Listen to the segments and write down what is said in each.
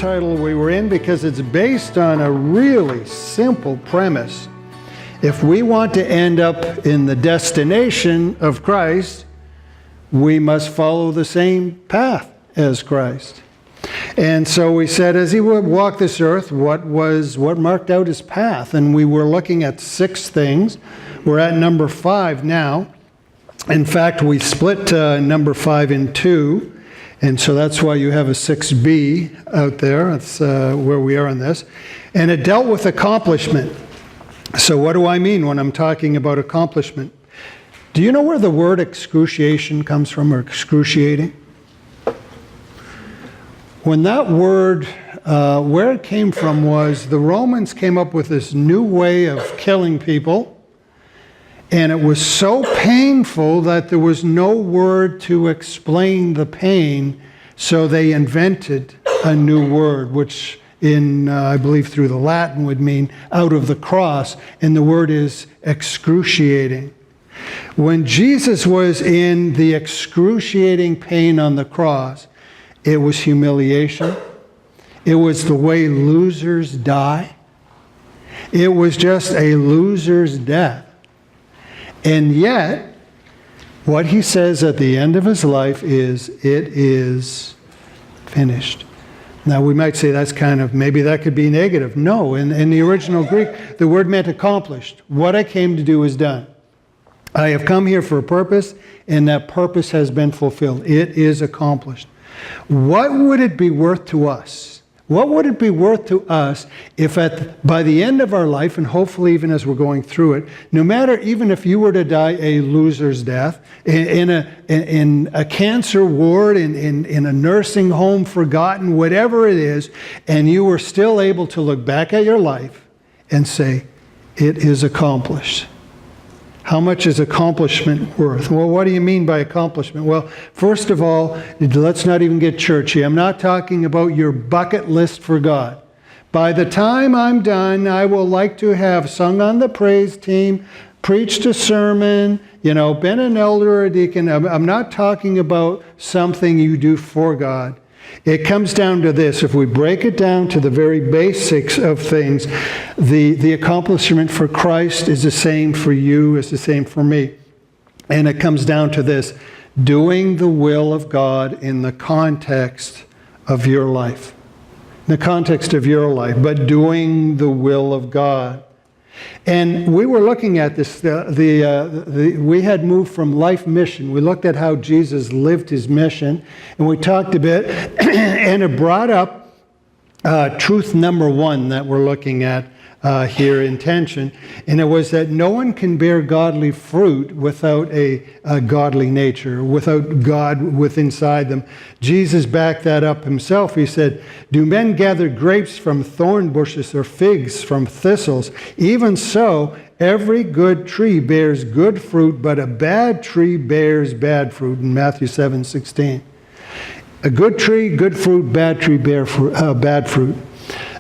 title we were in because it's based on a really simple premise. If we want to end up in the destination of Christ, we must follow the same path as Christ. And so we said, as he would walk this earth, what marked out his path? And we were looking at 6 things. We're at number 5 now. In fact, we split number 5 in 2. And so that's why you have a 6B out there. That's where we are on this. And it dealt with accomplishment. So what do I mean when I'm talking about accomplishment? Do you know where the word excruciation comes from, or excruciating? When that word, where it came from was the Romans came up with this new way of killing people, and it was so painful that there was no word to explain the pain, so they invented a new word, which I believe through the Latin would mean out of the cross, and the word is excruciating. When Jesus was in the excruciating pain on the cross, it was humiliation. It was the way losers die. It was just a loser's death. And yet, what he says at the end of his life is, "It is finished." Now, we might say that's maybe that could be negative. No, in the original Greek, the word meant accomplished. What I came to do is done. I have come here for a purpose, and that purpose has been fulfilled. It is accomplished. What would it be worth to us? What would it be worth to us if by the end of our life, and hopefully even as we're going through it, no matter even if you were to die a loser's death, in a cancer ward, in a nursing home, forgotten, whatever it is, and you were still able to look back at your life and say, it is accomplished. How much is accomplishment worth? Well, what do you mean by accomplishment? Well, first of all, let's not even get churchy. I'm not talking about your bucket list for God. By the time I'm done, I will like to have sung on the praise team, preached a sermon, been an elder or a deacon. I'm not talking about something you do for God. It comes down to this. If we break it down to the very basics of things, the accomplishment for Christ is the same for you, is the same for me. And it comes down to this: doing the will of God in the context of your life. In the context of your life, but doing the will of God. And we were looking at this, we had moved from life mission. We looked at how Jesus lived his mission, and we talked a bit, and it brought up truth number 1 that we're looking at here in tension, and it was that no one can bear godly fruit without a godly nature, without God within inside them. Jesus backed that up himself. He said, "Do men gather grapes from thorn bushes or figs from thistles? Even so, every good tree bears good fruit, but a bad tree bears bad fruit," in Matthew 7:16. A good tree, good fruit; bad tree, bad fruit.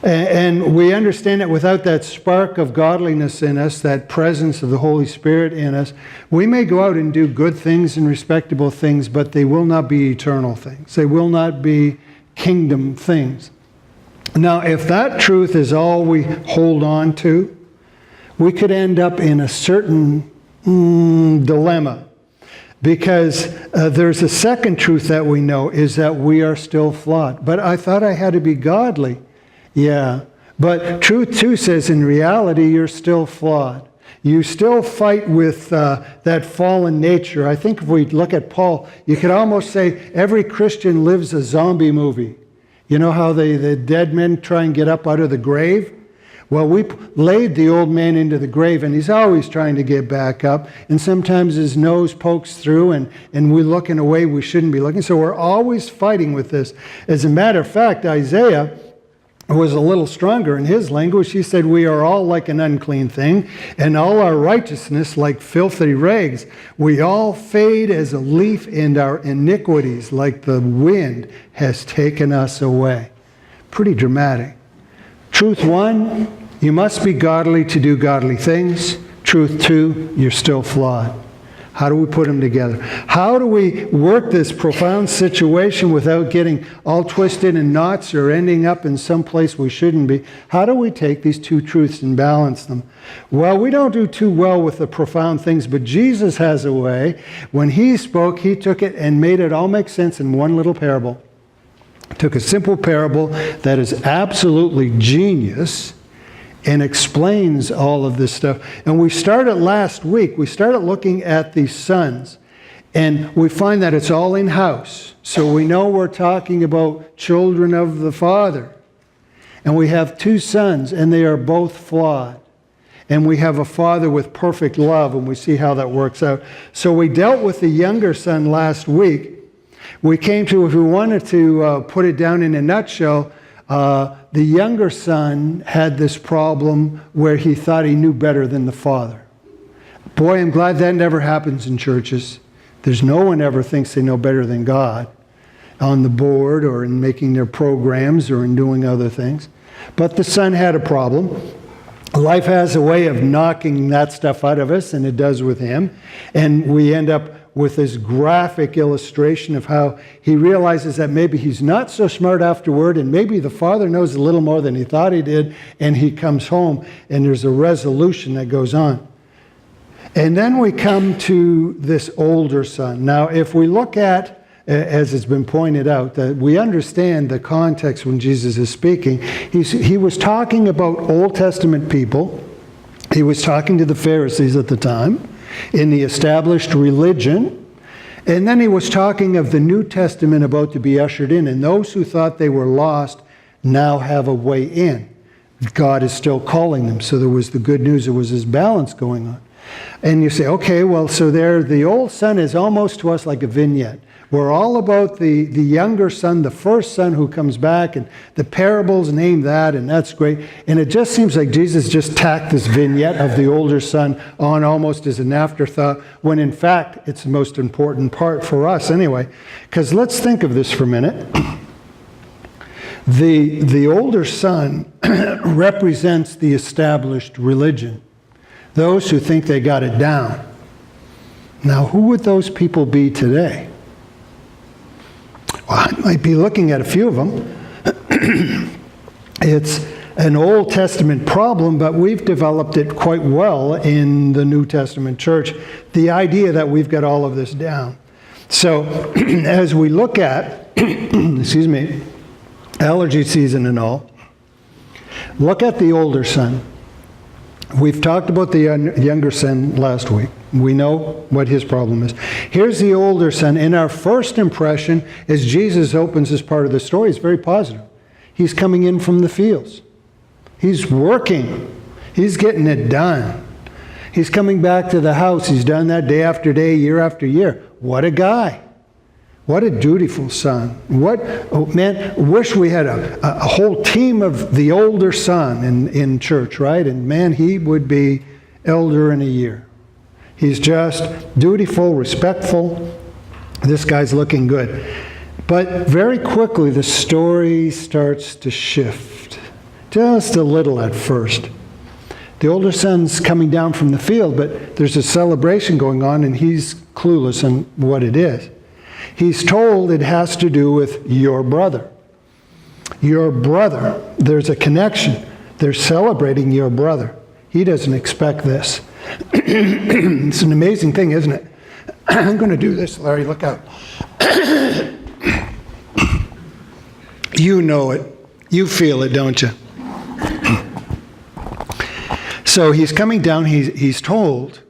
And we understand that without that spark of godliness in us, that presence of the Holy Spirit in us, we may go out and do good things and respectable things, but they will not be eternal things. They will not be kingdom things. Now, if that truth is all we hold on to, we could end up in a certain dilemma. Because there's a second truth that we know, is that we are still flawed. But I thought I had to be godly. Yeah, but truth too says in reality you're still flawed. You still fight with that fallen nature. I think if we look at Paul, you could almost say every Christian lives a zombie movie. You know how the dead men try and get up out of the grave? Well, we laid the old man into the grave, and he's always trying to get back up, and sometimes his nose pokes through, and we look in a way we shouldn't be looking. So we're always fighting with this. As a matter of fact, Isaiah was a little stronger in his language. He said, "We are all like an unclean thing, and all our righteousness like filthy rags. We all fade as a leaf, and our iniquities like the wind has taken us away." Pretty dramatic. Truth 1, you must be godly to do godly things. Truth 2, you're still flawed. How do we put them together? How do we work this profound situation without getting all twisted in knots or ending up in some place we shouldn't be? How do we take these two truths and balance them? Well, we don't do too well with the profound things, but Jesus has a way. When he spoke, he took it and made it all make sense in one little parable. Took a simple parable that is absolutely genius and explains all of this stuff. And we started last week, we started looking at the sons, and we find that it's all in-house. So we know we're talking about children of the Father. And we have two sons, and they are both flawed. And we have a father with perfect love, and we see how that works out. So we dealt with the younger son last week. We came to, if we wanted to put it down in a nutshell, the younger son had this problem where he thought he knew better than the father. Boy, I'm glad that never happens in churches. There's no one ever thinks they know better than God on the board or in making their programs or in doing other things. But the son had a problem. Life has a way of knocking that stuff out of us, and it does with him. And we end up with this graphic illustration of how he realizes that maybe he's not so smart afterward, and maybe the father knows a little more than he thought he did, and he comes home, and there's a resolution that goes on. And then we come to this older son. Now, if we look at, as it's been pointed out, that we understand the context when Jesus is speaking, he was talking about Old Testament people. He was talking to the Pharisees at the time in the established religion. And then he was talking of the New Testament about to be ushered in. And those who thought they were lost now have a way in. God is still calling them. So there was the good news. There was this balance going on. And you say, okay, well, so there, the old son is almost to us like a vignette. We're all about the younger son, the first son who comes back, and the parables name that, and that's great. And it just seems like Jesus just tacked this vignette of the older son on almost as an afterthought, when in fact it's the most important part for us anyway. Because let's think of this for a minute. The older son represents the established religion, those who think they got it down. Now, who would those people be today? Well, I might be looking at a few of them. It's an Old Testament problem, but we've developed it quite well in the New Testament church, the idea that we've got all of this down. So as we look at, excuse me, allergy season and all, look at the older son. We've talked about the younger son last week. We know what his problem is. Here's the older son. And our first impression as Jesus opens this part of the story is very positive. He's coming in from the fields. He's working. He's getting it done. He's coming back to the house. He's done that day after day, year after year. What a guy. What a dutiful son. Oh man, wish we had a whole team of the older son in church, right? And man, he would be elder in a year. He's just dutiful, respectful. This guy's looking good. But very quickly, the story starts to shift. Just a little at first. The older son's coming down from the field, but there's a celebration going on, and he's clueless on what it is. He's told it has to do with your brother. Your brother. There's a connection. They're celebrating your brother. He doesn't expect this. It's an amazing thing, isn't it? I'm going to do this, Larry. Look out. You know it. You feel it, don't you? So he's coming down. He's told,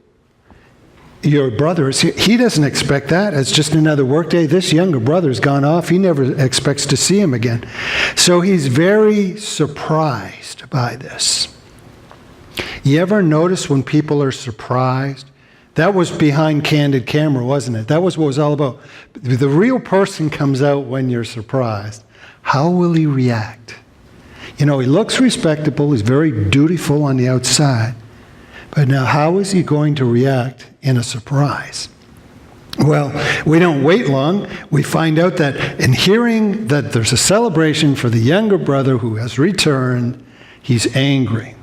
your brother is here. He doesn't expect that. It's just another workday. This younger brother's gone off. He never expects to see him again. So he's very surprised by this. You ever notice when people are surprised? That was behind candid camera, wasn't it? That was what it was all about. The real person comes out when you're surprised. How will he react? You know, he looks respectable. He's very dutiful on the outside. But now, how is he going to react in a surprise? Well, we don't wait long. We find out that in hearing that there's a celebration for the younger brother who has returned, he's angry.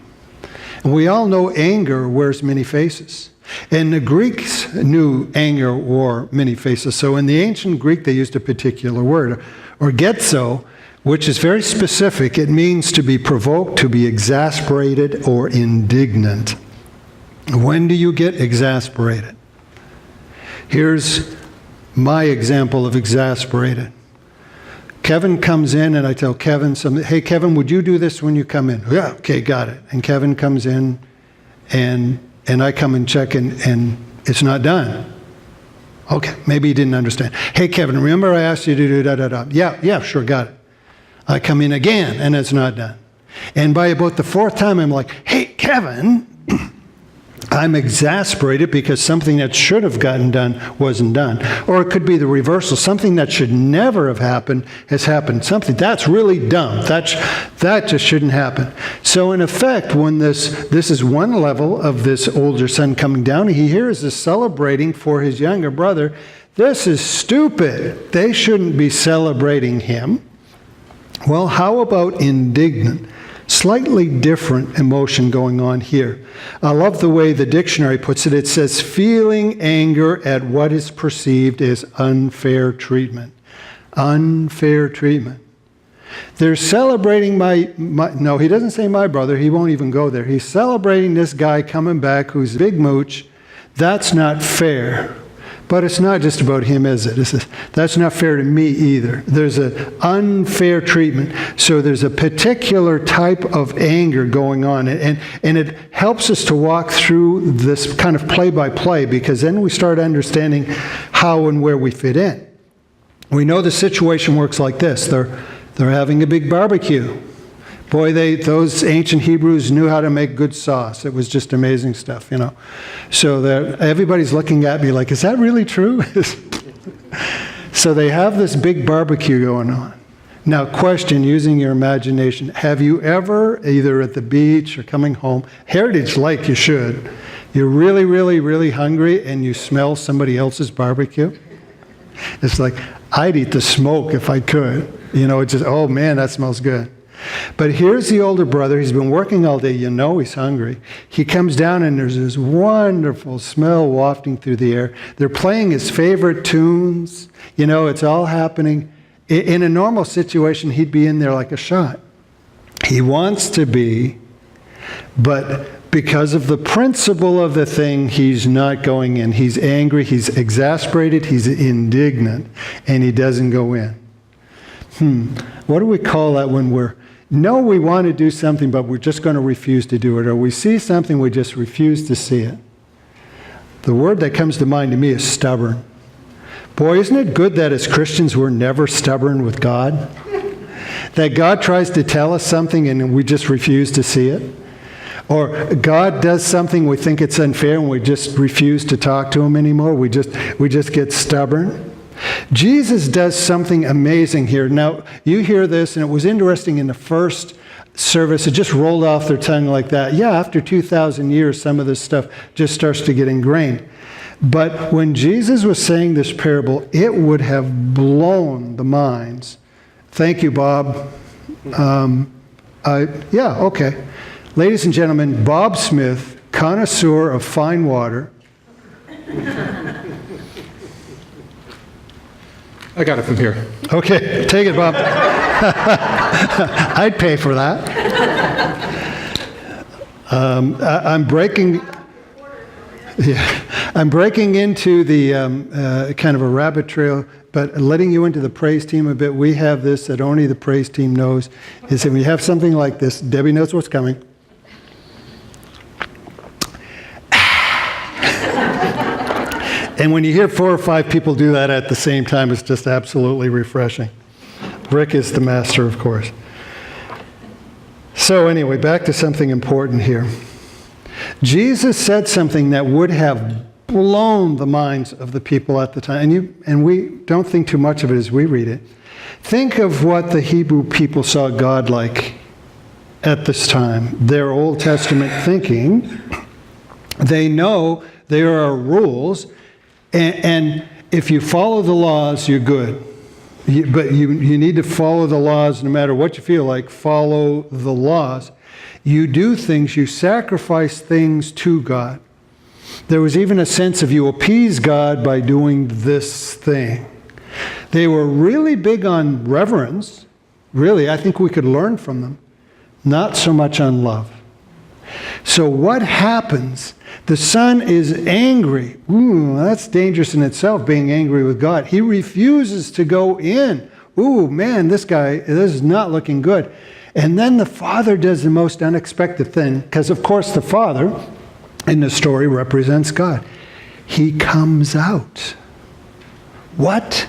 And we all know anger wears many faces. And the Greeks knew anger wore many faces. So in the ancient Greek, they used a particular word, orgetzo, which is very specific. It means to be provoked, to be exasperated, or indignant. When do you get exasperated? Here's my example of exasperated. Kevin comes in and I tell Kevin something. Hey, Kevin, would you do this when you come in? Yeah, okay, got it. And Kevin comes in and I come and check and it's not done. Okay, maybe he didn't understand. Hey, Kevin, remember I asked you to do da-da-da. Yeah, sure, got it. I come in again and it's not done. And by about the fourth time, I'm like, hey, Kevin, I'm exasperated because something that should have gotten done wasn't done. Or it could be the reversal. Something that should never have happened has happened. Something that's really dumb. That just shouldn't happen. So in effect, when this is one level of this older son coming down, he hears this celebrating for his younger brother. This is stupid. They shouldn't be celebrating him. Well, how about indignant? Slightly different emotion going on here. I love the way the dictionary puts it. It says, feeling anger at what is perceived as unfair treatment. Unfair treatment. They're celebrating no, he doesn't say my brother. He won't even go there. He's celebrating this guy coming back who's a big mooch. That's not fair. But it's not just about him, is it? That's not fair to me either. There's an unfair treatment. So there's a particular type of anger going on. And it helps us to walk through this kind of play-by-play, because then we start understanding how and where we fit in. We know the situation works like this. They're having a big barbecue. Boy, those ancient Hebrews knew how to make good sauce. It was just amazing stuff, you know. So that everybody's looking at me like, is that really true? So they have this big barbecue going on. Now, question, using your imagination, have you ever, either at the beach or coming home, Heritage Lake you should, you're really, really, really hungry and you smell somebody else's barbecue? It's like, I'd eat the smoke if I could. You know, it's just, oh man, that smells good. But here's the older brother. He's been working all day. You know he's hungry. He comes down and there's this wonderful smell wafting through the air. They're playing his favorite tunes. You know, it's all happening. In a normal situation, he'd be in there like a shot. He wants to be, but because of the principle of the thing, he's not going in. He's angry, he's exasperated, he's indignant, and he doesn't go in. What do we call that when we want to do something, but we're just going to refuse to do it, or we see something, we just refuse to see it? The word that comes to mind to me is stubborn. Boy, isn't it good that as Christians we're never stubborn with God? That God tries to tell us something and we just refuse to see it? Or God does something, we think it's unfair, and we just refuse to talk to him anymore? We just get stubborn? Jesus does something amazing here. Now, you hear this, and it was interesting in the first service. It just rolled off their tongue like that. Yeah, after 2,000 years, some of this stuff just starts to get ingrained. But when Jesus was saying this parable, it would have blown the minds. Thank you, Bob. Yeah, okay. Ladies and gentlemen, Bob Smith, connoisseur of fine water. I got it from here. Okay, take it, Bob. I'd pay for that. I'm breaking into the kind of a rabbit trail, but letting you into the praise team a bit. We have this that only the praise team knows, is that we have something like this. Debbie knows what's coming. And when you hear 4 or 5 people do that at the same time, it's just absolutely refreshing. Rick is the master, of course. So anyway, back to something important here. Jesus said something that would have blown the minds of the people at the time. And we don't think too much of it as we read it. Think of what the Hebrew people saw God like at this time. Their Old Testament thinking. They know there are rules. And if you follow the laws, you're good. But you need to follow the laws no matter what you feel like. Follow the laws. You do things, you sacrifice things to God. There was even a sense of you appease God by doing this thing. They were really big on reverence. Really, I think we could learn from them. Not so much on love. So what happens? The son is angry. Ooh, that's dangerous in itself, being angry with God. He refuses to go in. Ooh, man, this is not looking good. And then the father does the most unexpected thing, because of course the father in the story represents God. He comes out. What?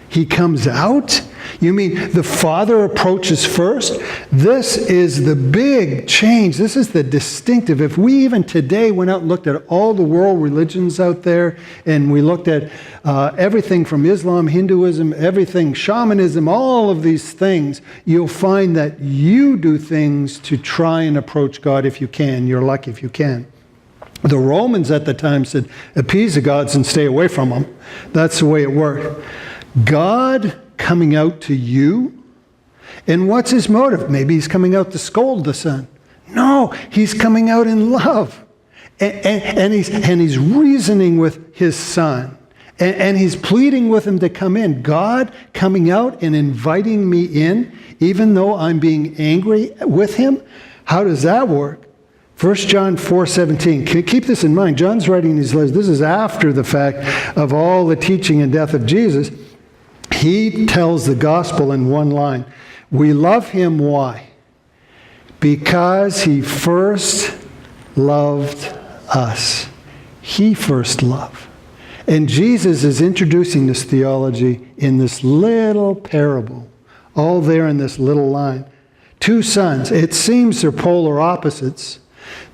He comes out? You mean the father approaches first? This is the big change. This is the distinctive. If we even today went out and looked at all the world religions out there, and we looked at everything from Islam, Hinduism, everything, shamanism, all of these things, you'll find that you do things to try and approach God if you can. You're lucky if you can. The Romans at the time said, appease the gods and stay away from them. That's the way it worked. God coming out to you? And what's his motive? Maybe he's coming out to scold the son. No, he's coming out in love. And he's reasoning with his son. And he's pleading with him to come in. God coming out and inviting me in, even though I'm being angry with him? How does that work? 1 John 4:17. Keep this in mind. John's writing these letters. This is after the fact of all the teaching and death of Jesus. He tells the gospel in one line. We love him, why? Because he first loved us. He first loved. And Jesus is introducing this theology in this little parable, all there in this little line. Two sons. It seems they're polar opposites.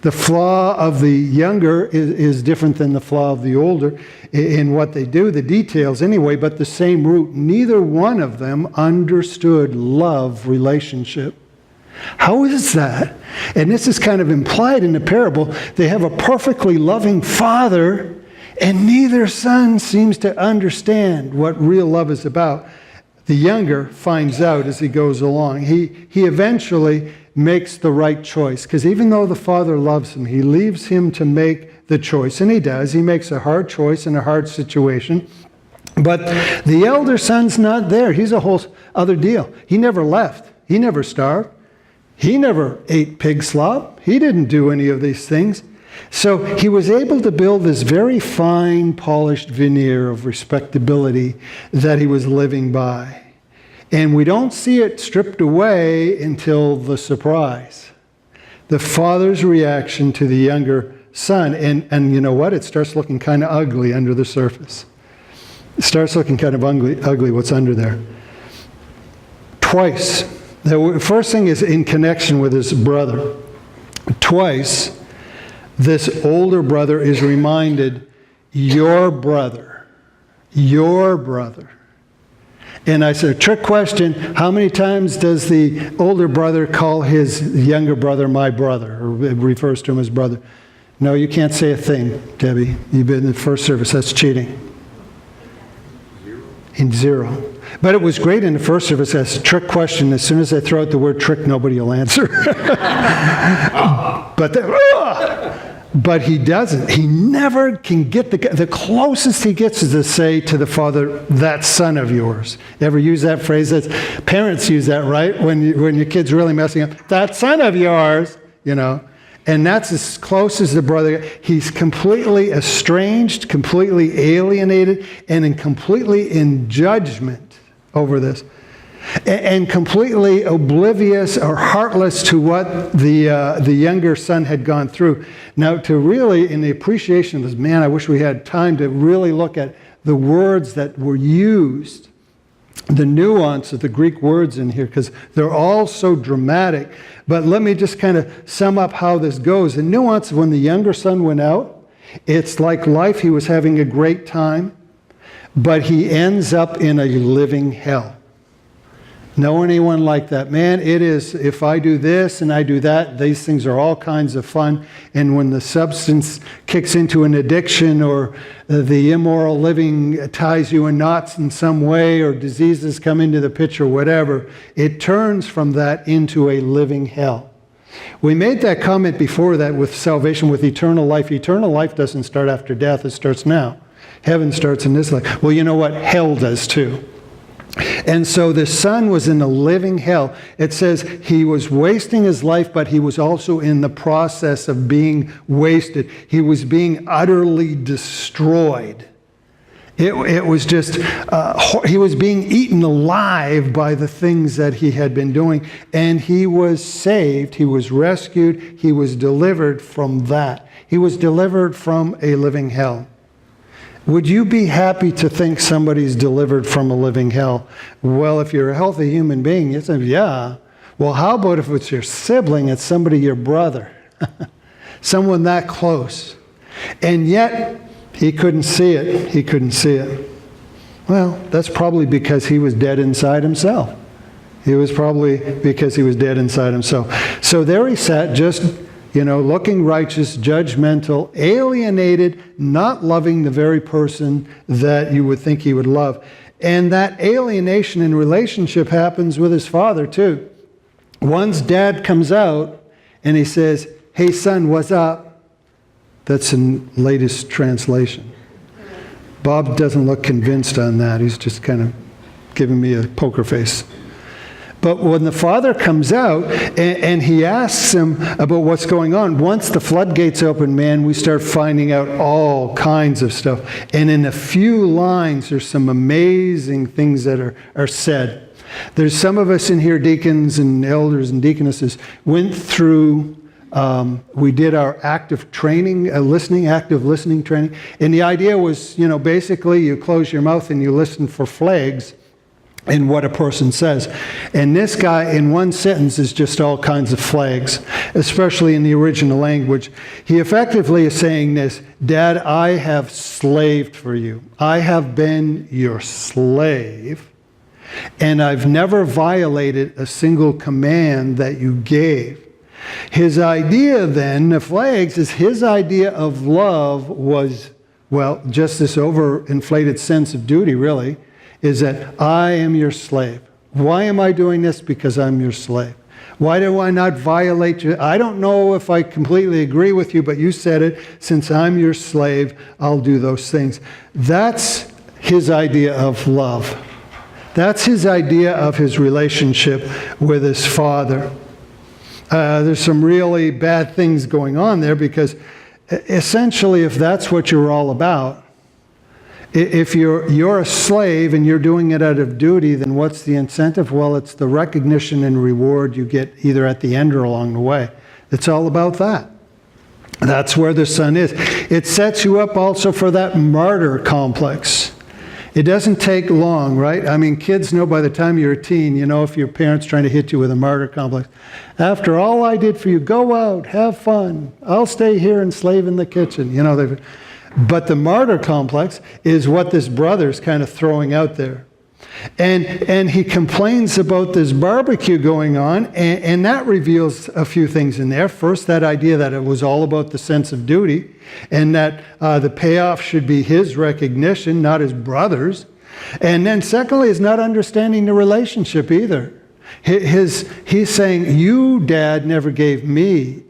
The flaw of the younger is different than the flaw of the older in what they do, the details anyway, but the same root. Neither one of them understood love relationship. How is that? And this is kind of implied in the parable. They have a perfectly loving father, and neither son seems to understand what real love is about. The younger finds out as he goes along. He eventually makes the right choice, because even though the father loves him, he leaves him to make the choice, and he does. He makes a hard choice in a hard situation. But the elder son's not there. He's a whole other deal. He never left. He never starved. He never ate pig slop. He didn't do any of these things. So he was able to build this very fine, polished veneer of respectability that he was living by. And we don't see it stripped away until the surprise. The father's reaction to the younger son. And you know what? It starts looking kind of ugly under the surface. It starts looking kind of ugly what's under there. Twice. The first thing is in connection with his brother. Twice, this older brother is reminded, your brother. Your brother. And I said, trick question, how many times does the older brother call his younger brother my brother, or refers to him as brother? No, you can't say a thing, Debbie. You've been in the first service. That's cheating. In zero. But it was great in the first service. That's a trick question. As soon as I throw out the word trick, nobody will answer. But he doesn't. He never can get the closest he gets is to say to the father, that son of yours. Ever use that phrase? Parents use that, right? When your kid's really messing up. That son of yours, you know. And that's as close as the brother. He's completely estranged, completely alienated, and completely in judgment over this. And completely oblivious or heartless to what the younger son had gone through. Now, to really, in the appreciation of this, man, I wish we had time to really look at the words that were used, the nuance of the Greek words in here, because they're all so dramatic. But let me just kind of sum up how this goes. The nuance of when the younger son went out, it's like life. He was having a great time, but he ends up in a living hell. Know anyone like that? Man, it is, if I do this and I do that, these things are all kinds of fun. And when the substance kicks into an addiction, or the immoral living ties you in knots in some way, or diseases come into the picture, whatever, it turns from that into a living hell. We made that comment before that with salvation, with eternal life. Eternal life doesn't start after death, it starts now. Heaven starts in this life. Well, you know what? Hell does too. And so the son was in a living hell. It says he was wasting his life, but he was also in the process of being wasted. He was being utterly destroyed. It was just, he was being eaten alive by the things that he had been doing. And he was saved, he was rescued, he was delivered from that. He was delivered from a living hell. Would you be happy to think somebody's delivered from a living hell? Well, if you're a healthy human being, you say, yeah. Well, how about if it's your sibling, it's somebody, your brother, someone that close? And yet, he couldn't see it. He couldn't see it. Well, that's probably because he was dead inside himself. It was probably because he was dead inside himself. So there he sat, just, looking righteous, judgmental, alienated, not loving the very person that you would think he would love. And that alienation in relationship happens with his father, too. Once dad comes out and he says, hey, son, what's up? That's in latest translation. Bob doesn't look convinced on that. He's just kind of giving me a poker face. But when the father comes out and he asks him about what's going on, once the floodgates open, man, we start finding out all kinds of stuff. And in a few lines, there's some amazing things that are said. There's some of us in here, deacons and elders and deaconesses, went through we did our active training, active listening training. And the idea was, basically you close your mouth and you listen for flags in what a person says. And this guy, in one sentence, is just all kinds of flags, especially in the original language. He effectively is saying this: Dad, I have slaved for you. I have been your slave, and I've never violated a single command that you gave. His idea then, the flags, is his idea of love was, just this overinflated sense of duty, really, is that I am your slave. Why am I doing this? Because I'm your slave. Why do I not violate you? I don't know if I completely agree with you, but you said it. Since I'm your slave, I'll do those things. That's his idea of love. That's his idea of his relationship with his father. There's some really bad things going on there, because essentially, if that's what you're all about, if you're a slave and you're doing it out of duty, then what's the incentive? Well, it's the recognition and reward you get either at the end or along the way. It's all about that. That's where the son is. It sets you up also for that martyr complex. It doesn't take long, right? I mean, kids know by the time you're a teen, if your parent's trying to hit you with a martyr complex. After all I did for you, go out, have fun. I'll stay here and slave in the kitchen. But the martyr complex is what this brother's kind of throwing out there. And he complains about this barbecue going on, and that reveals a few things in there. First, that idea that it was all about the sense of duty, and that the payoff should be his recognition, not his brother's. And then secondly, is not understanding the relationship either. He's saying, you, Dad, never gave me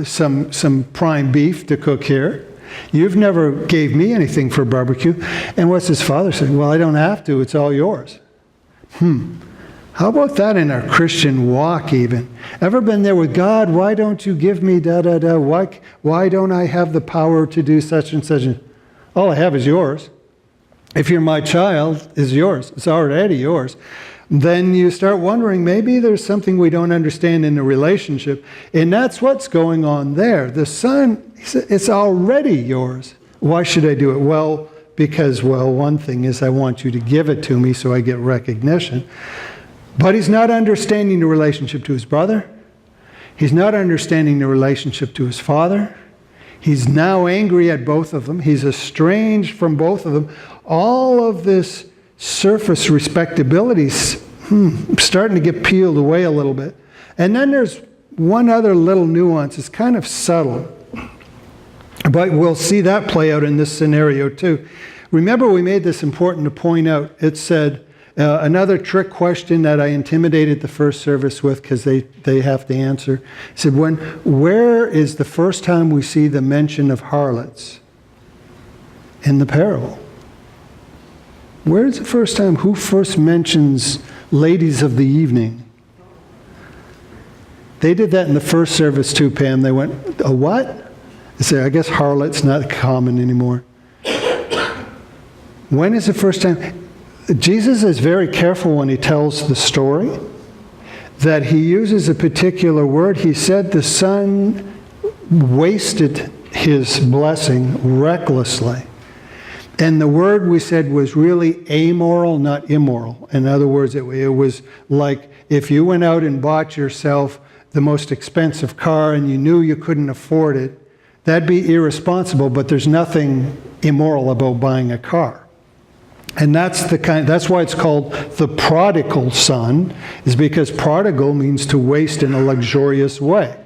some prime beef to cook here. You've never gave me anything for barbecue. And what's his father saying? Well, I don't have to. It's all yours. How about that in our Christian walk even? Ever been there with God? Why don't you give me da-da-da? Why don't I have the power to do such and such? All I have is yours. If you're my child, it's yours. It's already yours. Then you start wondering, maybe there's something we don't understand in the relationship. And that's what's going on there. The son, it's already yours. Why should I do it? Well, because, one thing is I want you to give it to me so I get recognition. But he's not understanding the relationship to his brother. He's not understanding the relationship to his father. He's now angry at both of them. He's estranged from both of them. All of this surface respectability's starting to get peeled away a little bit. And then there's one other little nuance. It's kind of subtle, but we'll see that play out in this scenario too. Remember, we made this important to point out. It said, Another trick question that I intimidated the first service with, because they have to answer. I said, where is the first time we see the mention of harlots in the parable? Where is the first time? Who first mentions ladies of the evening? They did that in the first service too, Pam. They went, a what? I said, I guess harlot's not common anymore. When is the first time? Jesus is very careful when he tells the story that he uses a particular word. He said the son wasted his blessing recklessly. And the word we said was really amoral, not immoral. In other words, it was like if you went out and bought yourself the most expensive car and you knew you couldn't afford it, that'd be irresponsible, but there's nothing immoral about buying a car. And that's why it's called the prodigal son, is because prodigal means to waste in a luxurious way.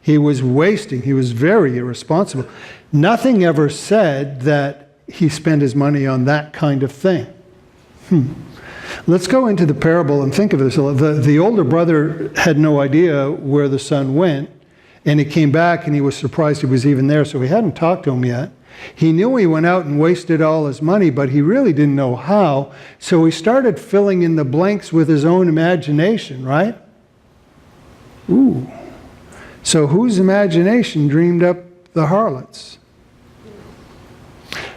He was wasting. He was very irresponsible. Nothing ever said that he spent his money on that kind of thing. Let's go into the parable and think of this. The older brother had no idea where the son went, and he came back and he was surprised he was even there, so he hadn't talked to him yet. He knew he went out and wasted all his money, but he really didn't know how, so he started filling in the blanks with his own imagination, right? Ooh. So whose imagination dreamed up the harlots?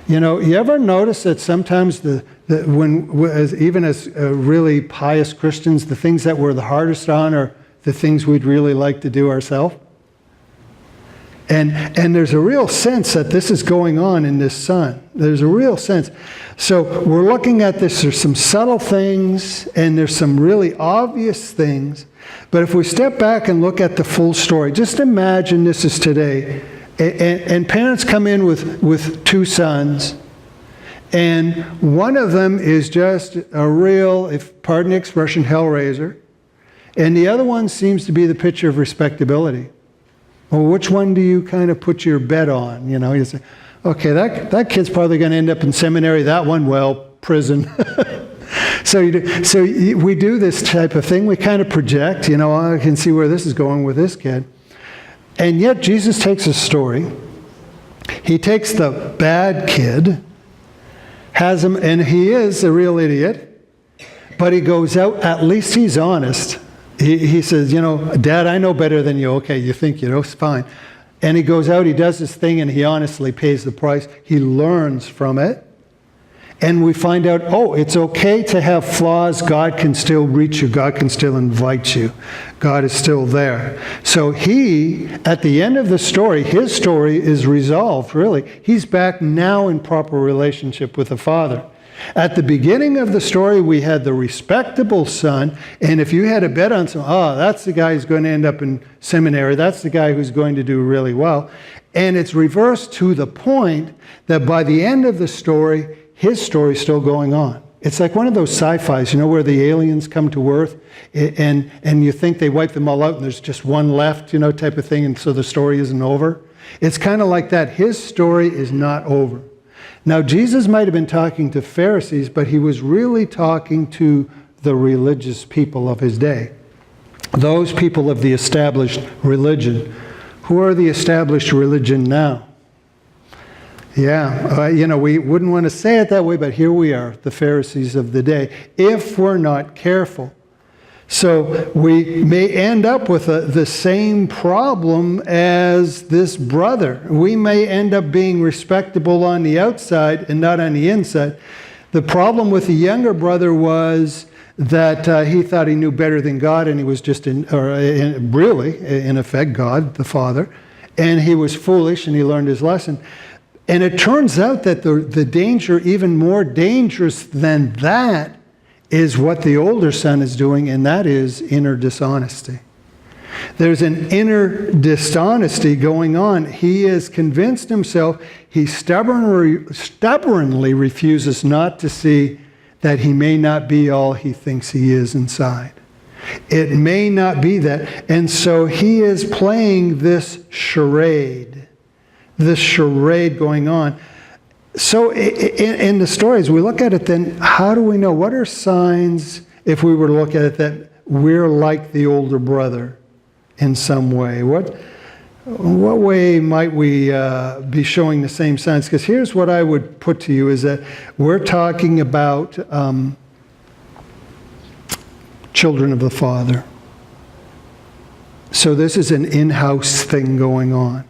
You know, you ever notice that sometimes even as really pious Christians, the things that we're the hardest on are the things we'd really like to do ourselves? And there's a real sense that this is going on in this son. There's a real sense. So we're looking at this. There's some subtle things, and there's some really obvious things. But if we step back and look at the full story, just imagine this is today. And parents come in with two sons, and one of them is just a real, if pardon the expression, hellraiser, and the other one seems to be the picture of respectability. Well, which one do you kind of put your bet on? You know, you say, okay, that kid's probably going to end up in seminary. That one, well, prison. So we do this type of thing. We kind of project, you know, I can see where this is going with this kid. And yet Jesus takes a story. He takes the bad kid, has him, and he is a real idiot, but he goes out, at least he's honest. He says, you know, Dad, I know better than you. Okay, you think you know, it's fine. And he goes out, he does his thing, and he honestly pays the price. He learns from it. And we find out, oh, it's okay to have flaws. God can still reach you. God can still invite you. God is still there. So he, at the end of the story, his story is resolved, really. He's back now in proper relationship with the Father. At the beginning of the story, we had the respectable son, and if you had a bet on someone, oh, that's the guy who's going to end up in seminary, that's the guy who's going to do really well. And it's reversed to the point that by the end of the story, his story's still going on. It's like one of those sci-fis, you know, where the aliens come to Earth, and you think they wipe them all out, and there's just one left, you know, type of thing, and so the story isn't over. It's kind of like that. His story is not over. Now, Jesus might have been talking to Pharisees, but he was really talking to the religious people of his day. Those people of the established religion. Who are the established religion now? Yeah, you know, we wouldn't want to say it that way, but here we are, the Pharisees of the day, if we're not careful. So we may end up with the same problem as this brother. We may end up being respectable on the outside and not on the inside. The problem with the younger brother was that he thought he knew better than God, and he was just really, in effect, God, the Father. And he was foolish, and he learned his lesson. And it turns out that the danger, even more dangerous than that, is what the older son is doing, and that is inner dishonesty. There's an inner dishonesty going on. He is convinced himself. He stubbornly refuses not to see that he may not be all he thinks he is inside. It may not be that. And so he is playing this charade going on. So in the stories, we look at it then, how do we know? What are signs, if we were to look at it, that we're like the older brother in some way? What way might we be showing the same signs? Because here's what I would put to you, is that we're talking about children of the Father. So this is an in-house thing going on.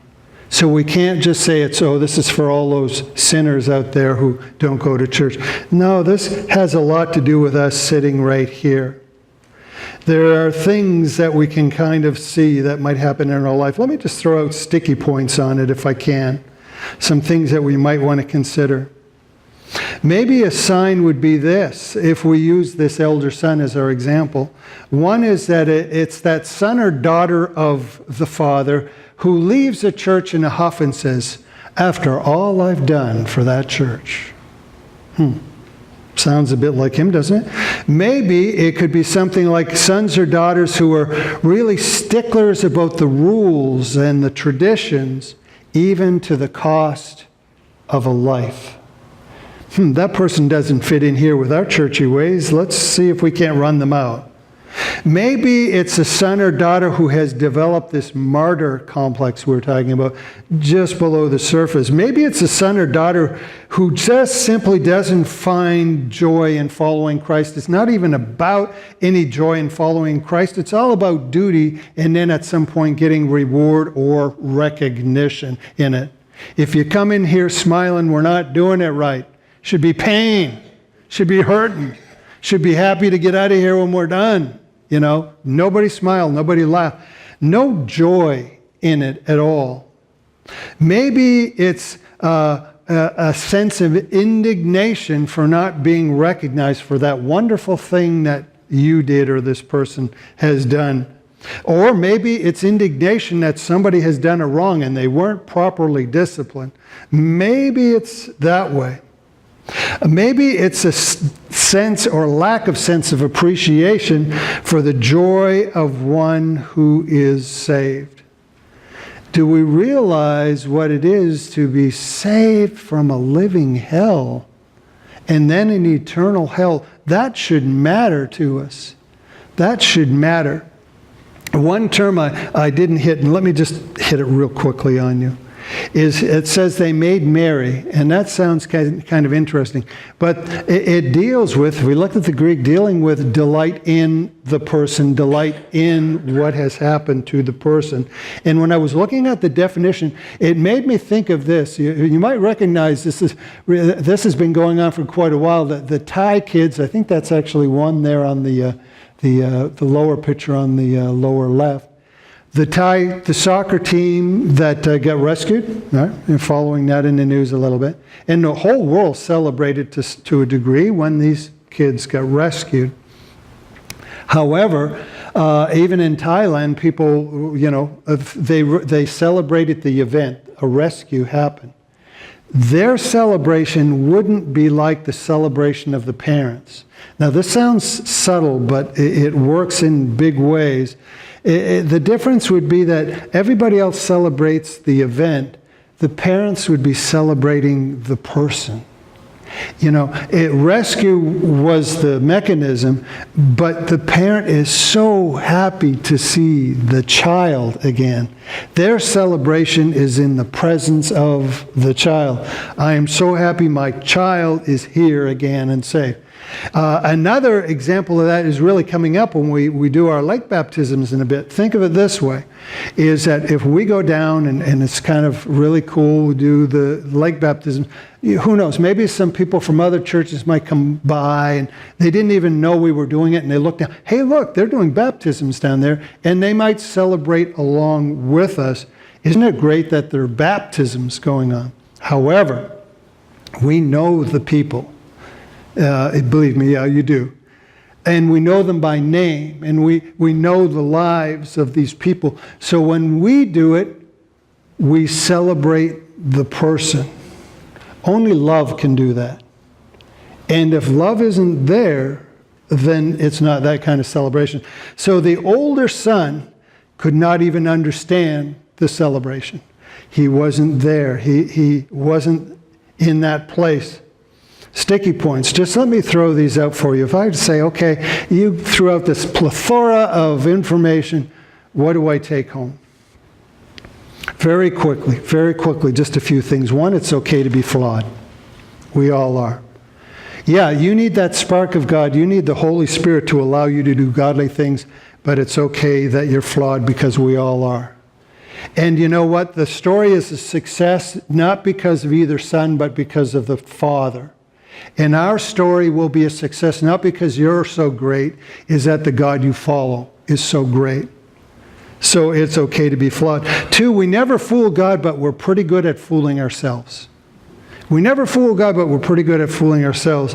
So we can't just say it's, oh, this is for all those sinners out there who don't go to church. No, this has a lot to do with us sitting right here. There are things that we can kind of see that might happen in our life. Let me just throw out sticky points on it if I can. Some things that we might want to consider. Maybe a sign would be this, if we use this elder son as our example. One is that it's that son or daughter of the father who leaves a church in a huff and says, after all I've done for that church. Sounds a bit like him, doesn't it? Maybe it could be something like sons or daughters who are really sticklers about the rules and the traditions, even to the cost of a life. That person doesn't fit in here with our churchy ways. Let's see if we can't run them out. Maybe it's a son or daughter who has developed this martyr complex we're talking about just below the surface. Maybe it's a son or daughter who just simply doesn't find joy in following Christ. It's not even about any joy in following Christ. It's all about duty and then at some point getting reward or recognition in it. If you come in here smiling, we're not doing it right. Should be pain. Should be hurting. Should be happy to get out of here when we're done. You know, nobody smiled, nobody laughed. No joy in it at all. Maybe it's a sense of indignation for not being recognized for that wonderful thing that you did or this person has done. Or maybe it's indignation that somebody has done a wrong and they weren't properly disciplined. Maybe it's that way. Maybe it's a sense or lack of sense of appreciation for the joy of one who is saved. Do we realize what it is to be saved from a living hell and then an eternal hell? That should matter to us. That should matter. One term I didn't hit, and let me just hit it real quickly on you, is it says they made merry, and that sounds kind of interesting. But it deals with, if we look at the Greek, dealing with delight in the person, delight in what has happened to the person. And when I was looking at the definition, it made me think of this. You might recognize this has been going on for quite a while. The Thai kids, I think that's actually one there on the lower picture on the lower left. The soccer team that got rescued, right? And following that in the news a little bit. And the whole world celebrated to a degree when these kids got rescued. However, even in Thailand, people, they celebrated the event. A rescue happened. Their celebration wouldn't be like the celebration of the parents. Now, this sounds subtle, but it works in big ways. The difference would be that everybody else celebrates the event. The parents would be celebrating the person. Rescue was the mechanism, but the parent is so happy to see the child again. Their celebration is in the presence of the child. I am so happy my child is here again and safe. Another example of that is really coming up when we do our lake baptisms in a bit. Think of it this way, is that if we go down and it's kind of really cool, we do the lake baptism, who knows, maybe some people from other churches might come by and they didn't even know we were doing it and they look down, hey look, they're doing baptisms down there, and they might celebrate along with us. Isn't it great that there are baptisms going on? However, we know the people. Believe me, yeah, you do. And we know them by name, and we know the lives of these people. So when we do it, we celebrate the person. Only love can do that. And if love isn't there, then it's not that kind of celebration. So the older son could not even understand the celebration. He wasn't there. He wasn't in that place. Sticky points. Just let me throw these out for you. If I were to say, okay, you threw out this plethora of information, what do I take home? Very quickly, just a few things. One, it's okay to be flawed. We all are. Yeah, you need that spark of God. You need the Holy Spirit to allow you to do godly things, but it's okay that you're flawed because we all are. And you know what? The story is a success not because of either son, but because of the Father. And our story will be a success not because you're so great, is that the God you follow is so great. So it's okay to be flawed. 2, we never fool God, but we're pretty good at fooling ourselves. We never fool God, but we're pretty good at fooling ourselves.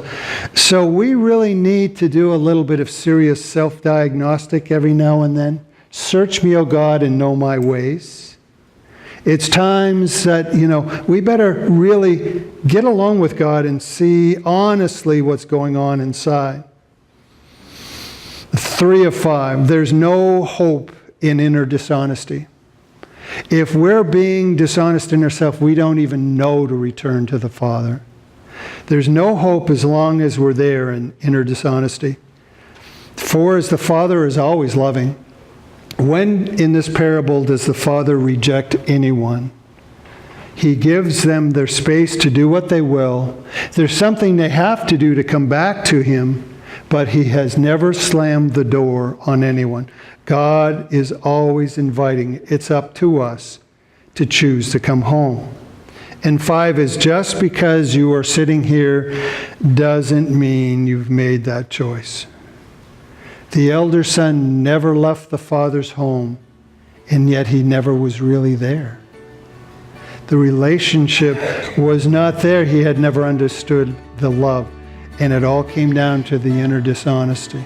So we really need to do a little bit of serious self-diagnostic every now and then. Search me, O God, and know my ways. It's times that, we better really get along with God and see honestly what's going on inside. 3 of 5, there's no hope in inner dishonesty. If we're being dishonest in ourselves, we don't even know to return to the Father. There's no hope as long as we're there in inner dishonesty. 4 is the Father is always loving. When in this parable does the Father reject anyone? He gives them their space to do what they will. There's something they have to do to come back to Him, but He has never slammed the door on anyone. God is always inviting. It's up to us to choose to come home. And 5 is just because you are sitting here doesn't mean you've made that choice. The elder son never left the father's home, and yet he never was really there. The relationship was not there. He had never understood the love, and it all came down to the inner dishonesty.